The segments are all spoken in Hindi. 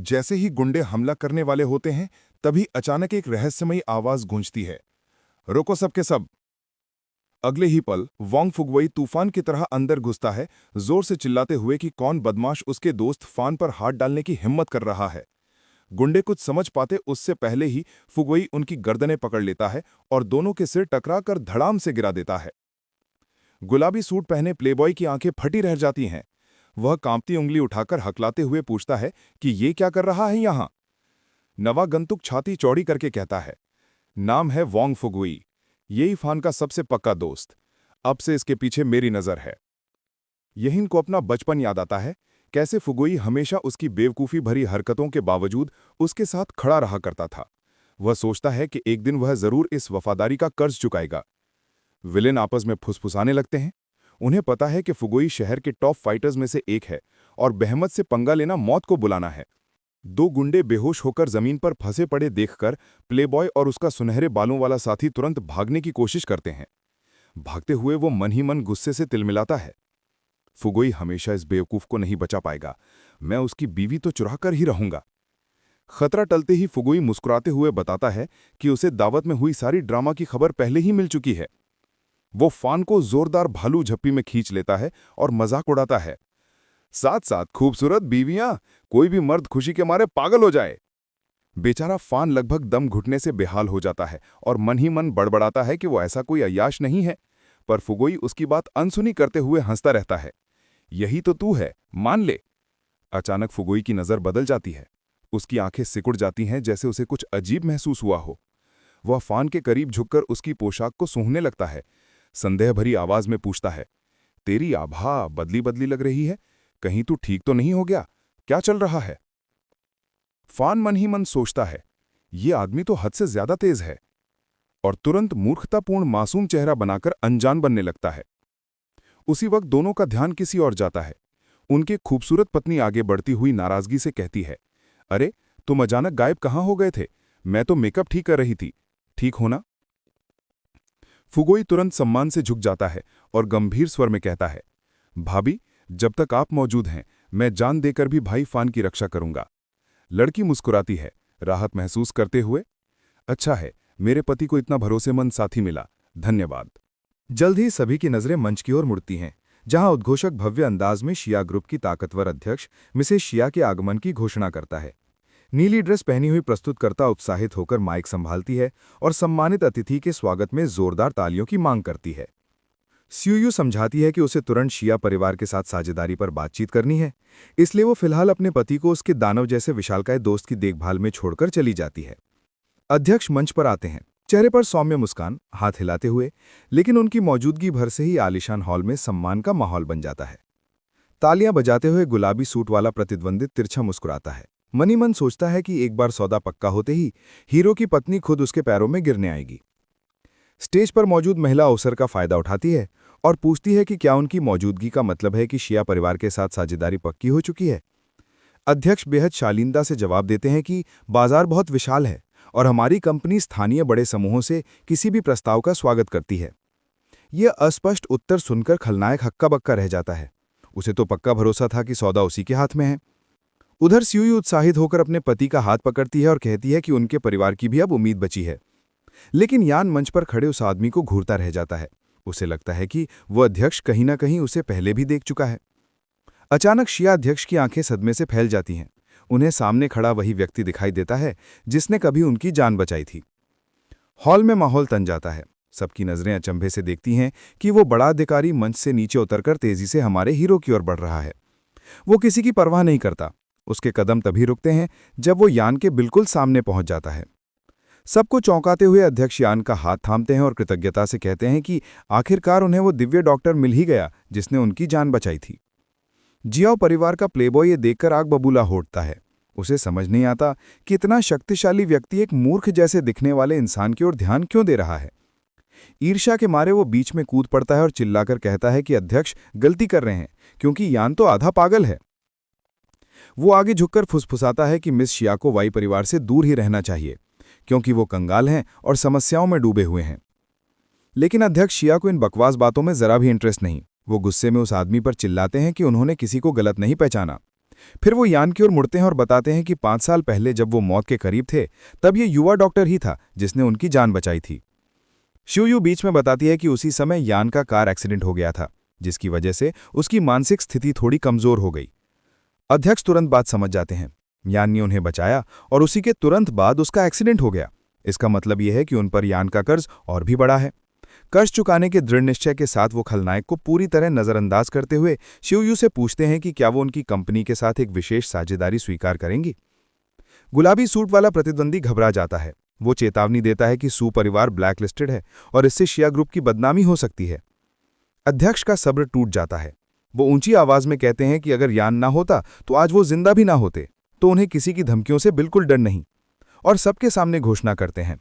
जैसे ही गुंडे हमला करने वाले होते हैं, तभी अचानक एक रहस्यमयी आवाज गूंजती है, रोको सबके सब। अगले ही पल वांग फुगवई तूफान की तरह अंदर घुसता है, जोर से चिल्लाते हुए कि कौन बदमाश उसके दोस्त फान पर हाथ डालने की हिम्मत कर रहा है। गुंडे कुछ समझ पाते उससे पहले ही फुगवई उनकी गर्दनें पकड़ लेता है और दोनों के सिर टकरा कर धड़ाम से गिरा देता है। गुलाबी सूट पहने प्लेबॉय की आंखें फटी रह जाती हैं। वह कांपती उंगली उठाकर हकलाते हुए पूछता है कि ये क्या कर रहा है यहां। नवागंतुक छाती चौड़ी करके कहता है, नाम है वांग फुगवई, यही फान का सबसे पक्का दोस्त। अब से इसके पीछे मेरी नजर है। यही को अपना बचपन याद आता है, कैसे फुगवई हमेशा उसकी बेवकूफ़ी भरी हरकतों के बावजूद उसके साथ खड़ा रहा करता था। वह सोचता है कि एक दिन वह जरूर इस वफादारी का कर्ज चुकाएगा। विलेन आपस में फुसफुसाने लगते हैं। उन्हें पता है कि फुगवई शहर के टॉप फाइटर्स में से एक है और बेहमत से पंगा लेना मौत को बुलाना है। दो गुंडे बेहोश होकर जमीन पर फंसे पड़े देखकर प्लेबॉय और उसका सुनहरे बालों वाला साथी तुरंत भागने की कोशिश करते हैं। भागते हुए वो मन ही मन गुस्से से तिलमिलाता है, फुगवई हमेशा इस बेवकूफ को नहीं बचा पाएगा, मैं उसकी बीवी तो चुरा कर ही रहूंगा। खतरा टलते ही फुगवई मुस्कुराते हुए बताता है कि उसे दावत में हुई सारी ड्रामा की खबर पहले ही मिल चुकी है। वो फान को जोरदार भालू झप्पी में खींच लेता है और मजाक उड़ाता है, साथ साथ खूबसूरत बीवियां, कोई भी मर्द खुशी के मारे पागल हो जाए। बेचारा फान लगभग दम घुटने से बेहाल हो जाता है और मन ही मन बड़बड़ाता है कि वो ऐसा कोई अय्याश नहीं है, पर फुगवई उसकी बात अनसुनी करते हुए हंसता रहता है, यही तो तू है, मान ले। अचानक फुगवई की नजर बदल जाती है। उसकी आंखें सिकुड़ जाती हैं जैसे उसे कुछ अजीब महसूस हुआ हो। वह फान के करीब झुककर उसकी पोशाक को सूंघने लगता है। संदेह भरी आवाज में पूछता है, तेरी आभा बदली बदली लग रही है, कहीं तू ठीक तो नहीं हो गया, क्या चल रहा है? फान मन ही मन सोचता है, ये आदमी तो हद से ज्यादा तेज है, और तुरंत मूर्खतापूर्ण मासूम चेहरा बनाकर अनजान बनने लगता है। उसी वक्त दोनों का ध्यान किसी और जाता है। उनकी खूबसूरत पत्नी आगे बढ़ती हुई नाराजगी से कहती है, अरे तुम अचानक गायब कहाँ हो गए थे? मैं तो मेकअप ठीक कर रही थी, ठीक हो ना? फुगवई तुरंत सम्मान से झुक जाता है और गंभीर स्वर में कहता है, भाभी, जब तक आप मौजूद हैं मैं जान देकर भी भाई फान की रक्षा करूंगा। लड़की मुस्कुराती है, राहत महसूस करते हुए, अच्छा है, मेरे पति को इतना भरोसेमंद साथी मिला, धन्यवाद। जल्द ही सभी की नजरें मंच की ओर मुड़ती हैं, जहां उद्घोषक भव्य अंदाज में शिया ग्रुप की ताकतवर अध्यक्ष मिसेस शिया के आगमन की घोषणा करता है। नीली ड्रेस पहनी हुई प्रस्तुतकर्ता उत्साहित होकर माइक संभालती है और सम्मानित अतिथि के स्वागत में जोरदार तालियों की मांग करती है। स्यूयू समझाती है कि उसे तुरंत शिया परिवार के साथ साझेदारी पर बातचीत करनी है, इसलिए वो फिलहाल अपने पति को उसके दानव जैसे विशालकाय दोस्त की देखभाल में छोड़कर चली जाती है। अध्यक्ष मंच पर आते हैं, चेहरे पर सौम्य मुस्कान, हाथ हिलाते हुए, लेकिन उनकी मौजूदगी भर से ही आलीशान हॉल में सम्मान का माहौल बन जाता है। तालियां बजाते हुए गुलाबी सूट वाला प्रतिद्वंदित तिरछा मुस्कुराता है। मनी मन सोचता है कि एक बार सौदा पक्का होते ही हीरो की पत्नी खुद उसके पैरों में गिरने आएगी। स्टेज पर मौजूद महिला अवसर का फायदा उठाती है और पूछती है कि क्या उनकी मौजूदगी का मतलब है कि शिया परिवार के साथ साझेदारी पक्की हो चुकी है। अध्यक्ष बेहद शालीनता से जवाब देते हैं कि बाजार बहुत विशाल है और हमारी कंपनी स्थानीय बड़े समूहों से किसी भी प्रस्ताव का स्वागत करती है। यह अस्पष्ट उत्तर सुनकर खलनायक हक्का बक्का रह जाता है। उसे तो पक्का भरोसा था कि सौदा उसी के हाथ में है। उधर स्यूयू उत्साहित होकर अपने पति का हाथ पकड़ती है और कहती है कि उनके परिवार की भी अब उम्मीद बची है। लेकिन यान मंच पर खड़े उस आदमी को घूरता रह जाता है। उसे लगता है कि वो अध्यक्ष कहीं ना कहीं उसे पहले भी देख चुका है। अचानक शिया अध्यक्ष की आंखें सदमे से फैल जाती हैं। उन्हें सामने खड़ा वही व्यक्ति दिखाई देता है जिसने कभी उनकी जान बचाई थी। हॉल में माहौल तन जाता है। सबकी नजरें अचंभे से देखती हैं कि वो बड़ा अधिकारी मंच से नीचे उतरकर तेजी से हमारे हीरो की ओर बढ़ रहा है। वो किसी की परवाह नहीं करता। उसके कदम तभी रुकते हैं जब वो यान के बिल्कुल सामने पहुंच जाता है। सबको चौंकाते हुए अध्यक्ष यान का हाथ थामते हैं और कृतज्ञता से कहते हैं कि आखिरकार उन्हें वो दिव्य डॉक्टर मिल ही गया जिसने उनकी जान बचाई थी। जियाओ परिवार का प्लेबॉय ये देखकर आग बबूला होता है। उसे समझ नहीं आता कि इतना शक्तिशाली व्यक्ति एक मूर्ख जैसे दिखने वाले इंसान की ओर ध्यान क्यों दे रहा है। ईर्ष्या के मारे वो बीच में कूद पड़ता है और चिल्लाकर कहता है कि अध्यक्ष गलती कर रहे हैं, क्योंकि यान तो आधा पागल है। वो आगे झुककर फुसफुसाता है कि मिस शिया को वाई परिवार से दूर ही रहना चाहिए, क्योंकि वो कंगाल हैं और समस्याओं में डूबे हुए हैं। लेकिन अध्यक्ष शिया को इन बकवास बातों में जरा भी इंटरेस्ट नहीं। वो गुस्से में उस आदमी पर चिल्लाते हैं कि उन्होंने किसी को गलत नहीं पहचाना। फिर वो यान की ओर मुड़ते हैं और बताते हैं कि 5 साल पहले जब वो मौत के करीब थे, तब ये युवा डॉक्टर ही था जिसने उनकी जान बचाई थी। शिवयू बीच में बताती है कि उसी समय यान का कार एक्सीडेंट हो गया था, जिसकी वजह से उसकी मानसिक स्थिति थोड़ी कमजोर हो गई। अध्यक्ष तुरंत बात समझ जाते हैं। यान ने उन्हें बचाया और उसी के तुरंत बाद उसका एक्सीडेंट हो गया। इसका मतलब यह है कि उन पर यान का कर्ज और भी बड़ा है। कर्ज चुकाने के दृढ़ निश्चय के साथ वो खलनायक को पूरी तरह नजरअंदाज करते हुए शिवयू से पूछते हैं कि क्या वो उनकी कंपनी के साथ एक विशेष साझेदारी स्वीकार करेंगी। गुलाबी सूट वाला प्रतिद्वंदी घबरा जाता है। वो चेतावनी देता है कि सू परिवार ब्लैकलिस्टेड है और इससे शिया ग्रुप की बदनामी हो सकती है। अध्यक्ष का सब्र टूट जाता है। वो ऊंची आवाज में कहते हैं कि अगर यान ना होता तो आज वो जिंदा भी ना होते, तो उन्हें किसी की धमकियों से बिल्कुल डर नहीं। और सबके सामने घोषणा करते हैं,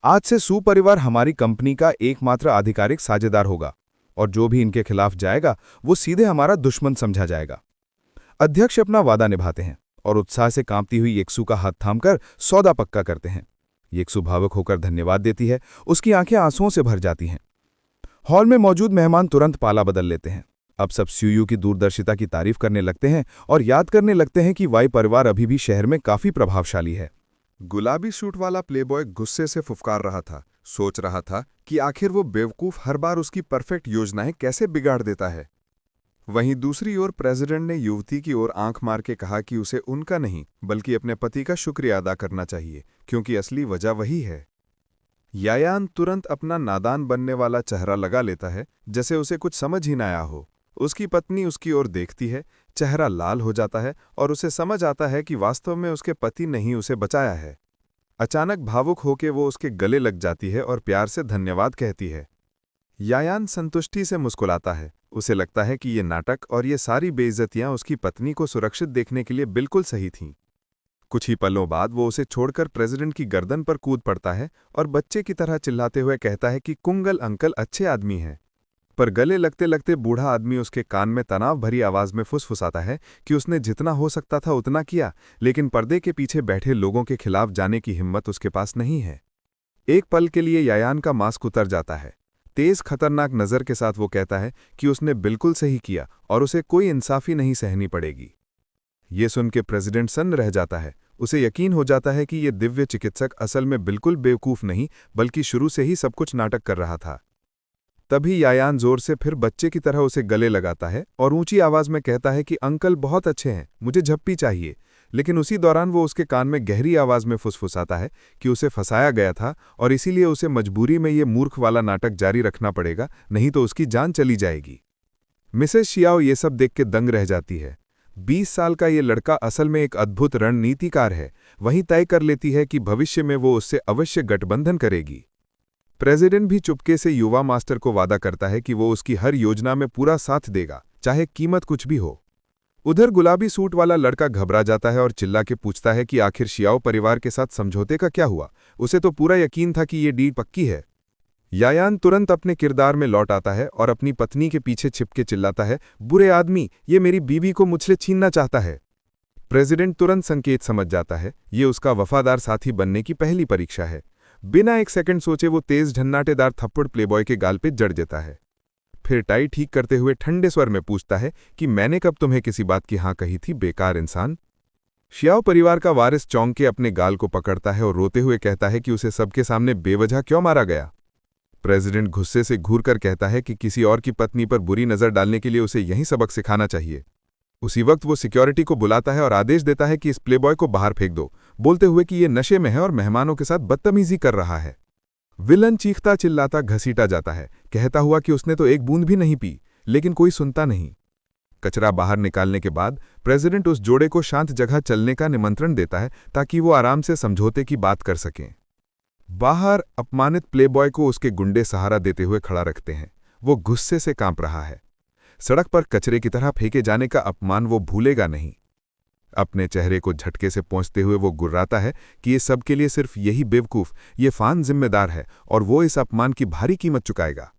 आज से सू परिवार हमारी कंपनी का एकमात्र आधिकारिक साझेदार होगा और जो भी इनके खिलाफ जाएगा वो सीधे हमारा दुश्मन समझा जाएगा। अध्यक्ष अपना वादा निभाते हैं और उत्साह से कांपती हुई येक्सू का हाथ थामकर सौदा पक्का करते हैं। येक्सू भावुक होकर धन्यवाद देती है। उसकी आंखें आंसुओं से भर जाती हैं। हॉल में मौजूद मेहमान तुरंत पाला बदल लेते हैं। अब सब शिवयू की दूरदर्शिता की तारीफ करने लगते हैं और याद करने लगते हैं कि वाई परिवार अभी भी शहर में काफी प्रभावशाली है। गुलाबी सूट वाला प्लेबॉय गुस्से से फुफकार रहा था। सोच रहा था कि आखिर वो बेवकूफ हर बार उसकी परफेक्ट योजनाएं कैसे बिगाड़ देता है। वहीं दूसरी ओर प्रेसिडेंट ने युवती की ओर आंख मार के कहा कि उसे उनका नहीं बल्कि अपने पति का शुक्रिया अदा करना चाहिए, क्योंकि असली वजह वही है। यायान तुरंत अपना नादान बनने वाला चेहरा लगा लेता है, जैसे उसे कुछ समझ ही न आया हो। उसकी पत्नी उसकी ओर देखती है, चेहरा लाल हो जाता है और उसे समझ आता है कि वास्तव में उसके पति ने ही उसे बचाया है। अचानक भावुक होकर वो उसके गले लग जाती है और प्यार से धन्यवाद कहती है। यायान संतुष्टि से मुस्कुराता है। उसे लगता है कि ये नाटक और ये सारी बेइज्जतियां उसकी पत्नी को सुरक्षित देखने के लिए बिल्कुल सही थीं। कुछ ही पलों बाद वो उसे छोड़कर प्रेसिडेंट की गर्दन पर कूद पड़ता है और बच्चे की तरह चिल्लाते हुए कहता है कि कुंगल अंकल अच्छे आदमी हैं। पर गले लगते लगते बूढ़ा आदमी उसके कान में तनाव भरी आवाज में फुसफुसाता है कि उसने जितना हो सकता था उतना किया, लेकिन पर्दे के पीछे बैठे लोगों के खिलाफ जाने की हिम्मत उसके पास नहीं है। एक पल के लिए यायान का मास्क उतर जाता है। तेज खतरनाक नज़र के साथ वो कहता है कि उसने बिल्कुल सही किया और उसे कोई इंसाफी नहीं सहनी पड़ेगी। ये सुन के प्रेसिडेंट सन्न रह जाता है। उसे यकीन हो जाता है कि ये दिव्य चिकित्सक असल में बिल्कुल बेवकूफ़ नहीं बल्कि शुरू से ही सब कुछ नाटक कर रहा था। तभी यायान जोर से फिर बच्चे की तरह उसे गले लगाता है और ऊंची आवाज में कहता है कि अंकल बहुत अच्छे हैं, मुझे झप्पी चाहिए। लेकिन उसी दौरान वो उसके कान में गहरी आवाज में फुसफुसाता है कि उसे फंसाया गया था और इसीलिए उसे मजबूरी में ये मूर्ख वाला नाटक जारी रखना पड़ेगा, नहीं तो उसकी जान चली जाएगी। मिसेस शियाओ ये सब देख के दंग रह जाती है। 20 साल का ये लड़का असल में एक अद्भुत रणनीतिकार है। वही तय कर लेती है कि भविष्य में वो उससे अवश्य गठबंधन करेगी। प्रेसिडेंट भी चुपके से युवा मास्टर को वादा करता है कि वो उसकी हर योजना में पूरा साथ देगा, चाहे कीमत कुछ भी हो। उधर गुलाबी सूट वाला लड़का घबरा जाता है और चिल्ला के पूछता है कि आखिर शियाओ परिवार के साथ समझौते का क्या हुआ। उसे तो पूरा यकीन था कि ये डील पक्की है। यायान तुरंत अपने किरदार में लौट आता है और अपनी पत्नी के पीछे छिपके चिल्लाता है, बुरे आदमी, ये मेरी बीवी को मुझसे छीनना चाहता है। प्रेसिडेंट तुरंत संकेत समझ जाता है, ये उसका वफादार साथी बनने की पहली परीक्षा है। बिना एक सेकंड सोचे वो तेज झन्नाटेदार थप्पड़ प्लेबॉय के गाल पे जड़ देता है। फिर टाई ठीक करते हुए ठंडे स्वर में पूछता है कि मैंने कब तुम्हें किसी बात की हाँ कही थी, बेकार इंसान। शियाओ परिवार का वारिस चौंक के अपने गाल को पकड़ता है और रोते हुए कहता है कि उसे सबके सामने बेवजह क्यों मारा गया। प्रेसिडेंट गुस्से से घूरकर कहता है कि किसी और की पत्नी पर बुरी नजर डालने के लिए उसे यही सबक सिखाना चाहिए। उसी वक्त वो सिक्योरिटी को बुलाता है और आदेश देता है कि इस प्लेबॉय को बाहर फेंक दो, बोलते हुए कि ये नशे में है और मेहमानों के साथ बदतमीजी कर रहा है। विलन चीखता चिल्लाता घसीटा जाता है, कहता हुआ कि उसने तो एक बूंद भी नहीं पी, लेकिन कोई सुनता नहीं। कचरा बाहर निकालने के बाद प्रेसिडेंट उस जोड़े को शांत जगह चलने का निमंत्रण देता है ताकि वो आराम से समझौते की बात कर सकें। बाहर अपमानित प्लेबॉय को उसके गुंडे सहारा देते हुए खड़ा रखते हैं। वो गुस्से से कांप रहा है। सड़क पर कचरे की तरह फेंके जाने का अपमान वो भूलेगा नहीं। अपने चेहरे को झटके से पहुंचते हुए वो गुर्राता है कि ये सब के लिए सिर्फ यही बेवकूफ, ये फान जिम्मेदार है और वो इस अपमान की भारी कीमत चुकाएगा।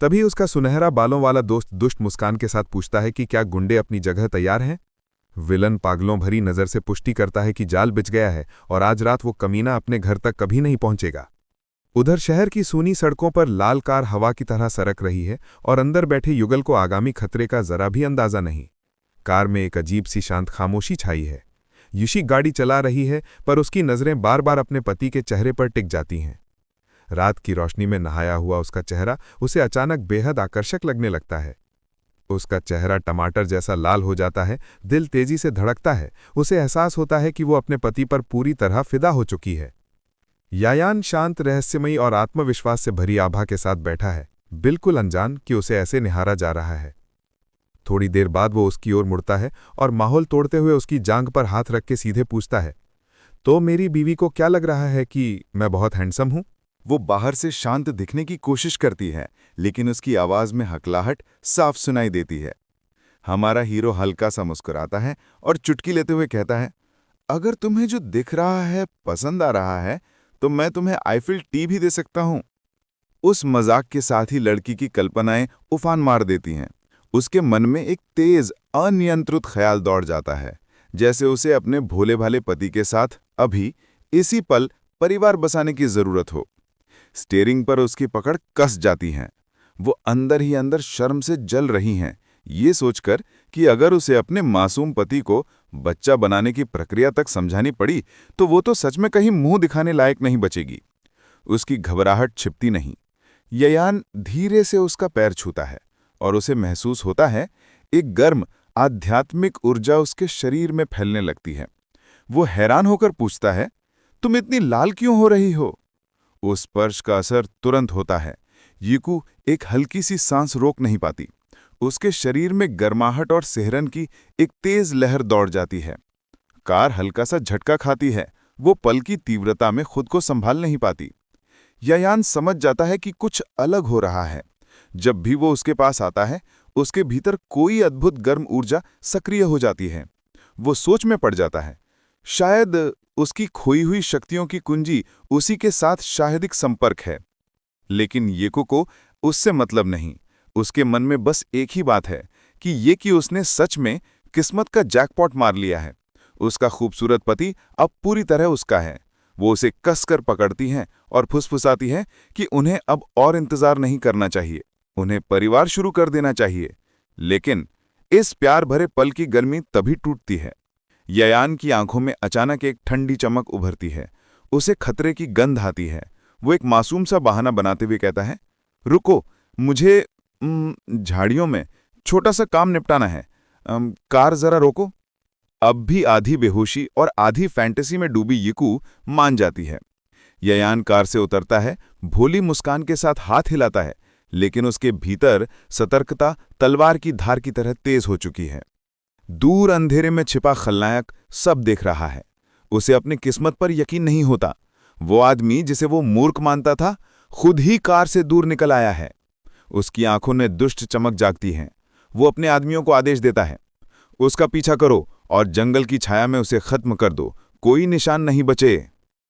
तभी उसका सुनहरा बालों वाला दोस्त दुष्ट मुस्कान के साथ पूछता है कि क्या गुंडे अपनी जगह तैयार हैं। विलन पागलों भरी नजर से पुष्टि करता है कि जाल बिछ गया है और आज रात वो कमीना अपने घर तक कभी नहीं पहुंचेगा। उधर शहर की सूनी सड़कों पर लाल कार हवा की तरह सरक रही है और अंदर बैठे युगल को आगामी खतरे का जरा भी अंदाजा नहीं। कार में एक अजीब सी शांत खामोशी छाई है। युशी गाड़ी चला रही है, पर उसकी नज़रें बार बार अपने पति के चेहरे पर टिक जाती हैं। रात की रोशनी में नहाया हुआ उसका चेहरा उसे अचानक बेहद आकर्षक लगने लगता है। उसका चेहरा टमाटर जैसा लाल हो जाता है, दिल तेजी से धड़कता है। उसे एहसास होता है कि वो अपने पति पर पूरी तरह फिदा हो चुकी है। यायान शांत, रहस्यमयी और आत्मविश्वास से भरी आभा के साथ बैठा है, बिल्कुल अनजान कि उसे ऐसे निहारा जा रहा है। थोड़ी देर बाद वो उसकी ओर मुड़ता है और माहौल तोड़ते हुए उसकी जांघ पर हाथ रख के सीधे पूछता है, तो मेरी बीवी को क्या लग रहा है कि मैं बहुत हैंडसम हूं? वो बाहर से शांत दिखने की कोशिश करती है, लेकिन उसकी आवाज में हकलाहट साफ सुनाई देती है। हमारा हीरो हल्का सा मुस्कुराता है और चुटकी लेते हुए कहता है, अगर तुम्हें जो दिख रहा है पसंद आ रहा है तो मैं तुम्हें आईफिल टी भी दे सकता हूं। उस मजाक के साथ ही लड़की की कल्पनाएं उफान मार देती हैं। उसके मन में एक तेज अनियंत्रित ख्याल दौड़ जाता है, जैसे उसे अपने भोले भाले पति के साथ अभी इसी पल परिवार बसाने की जरूरत हो। स्टीयरिंग पर उसकी पकड़ कस जाती है। वो अंदर ही अंदर शर्म से जल रही हैं, ये सोचकर कि अगर उसे अपने मासूम पति को बच्चा बनाने की प्रक्रिया तक समझानी पड़ी तो वो तो सच में कहीं मुंह दिखाने लायक नहीं बचेगी। उसकी घबराहट छिपती नहीं। यायान धीरे से उसका पैर छूता है और उसे महसूस होता है एक गर्म आध्यात्मिक ऊर्जा उसके शरीर में फैलने लगती है। वो हैरान होकर पूछता है, तुम इतनी लाल क्यों हो रही हो? उस स्पर्श का असर तुरंत होता है। यीकू एक हल्की सी सांस रोक नहीं पाती। उसके शरीर में गर्माहट और सिहरन की एक तेज लहर दौड़ जाती है। कार हल्का सा झटका खाती है। वो पल की तीव्रता में खुद को संभाल नहीं पाती। यायान समझ जाता है कि कुछ अलग हो रहा है। जब भी वो उसके पास आता है, उसके भीतर कोई अद्भुत गर्म ऊर्जा सक्रिय हो जाती है। वो सोच में पड़ जाता है। शायद उसकी खोई हुई शक्तियों की कुंजी उसी के साथ शारीरिक संपर्क है। लेकिन येको को उससे मतलब नहीं। उसके मन में बस एक ही बात है कि उसने सच में किस्मत का जैकपॉट मार लिया है। उसका खूबसूरत पति अब पूरी तरह उसका है। वो उसे कसकर पकड़ती हैं और फुसफुसाती हैं कि उन्हें अब और इंतजार नहीं करना चाहिए, उन्हें परिवार शुरू कर देना चाहिए। लेकिन इस प्यार भरे पल की गर्मी तभी टूटती है। यायान की आंखों में अचानक एक ठंडी चमक उभरती है। उसे खतरे की गंध आती है। वो एक मासूम सा बहाना बनाते हुए कहता है, रुको, मुझे झाड़ियों में छोटा सा काम निपटाना है। कार जरा रोको। अब भी आधी बेहोशी और आधी फैंटेसी में डूबी यीकू मान जाती है। यायान कार से उतरता है, भोली मुस्कान के साथ हाथ हिलाता है, लेकिन उसके भीतर सतर्कता तलवार की धार की तरह तेज हो चुकी है। दूर अंधेरे में छिपा खलनायक सब देख रहा है। उसे अपनी किस्मत पर यकीन नहीं होता। वो आदमी जिसे वो मूर्ख मानता था, खुद ही कार से दूर निकल आया है। उसकी आंखों में दुष्ट चमक जागती है। वो अपने आदमियों को आदेश देता है, उसका पीछा करो और जंगल की छाया में उसे खत्म कर दो, कोई निशान नहीं बचे।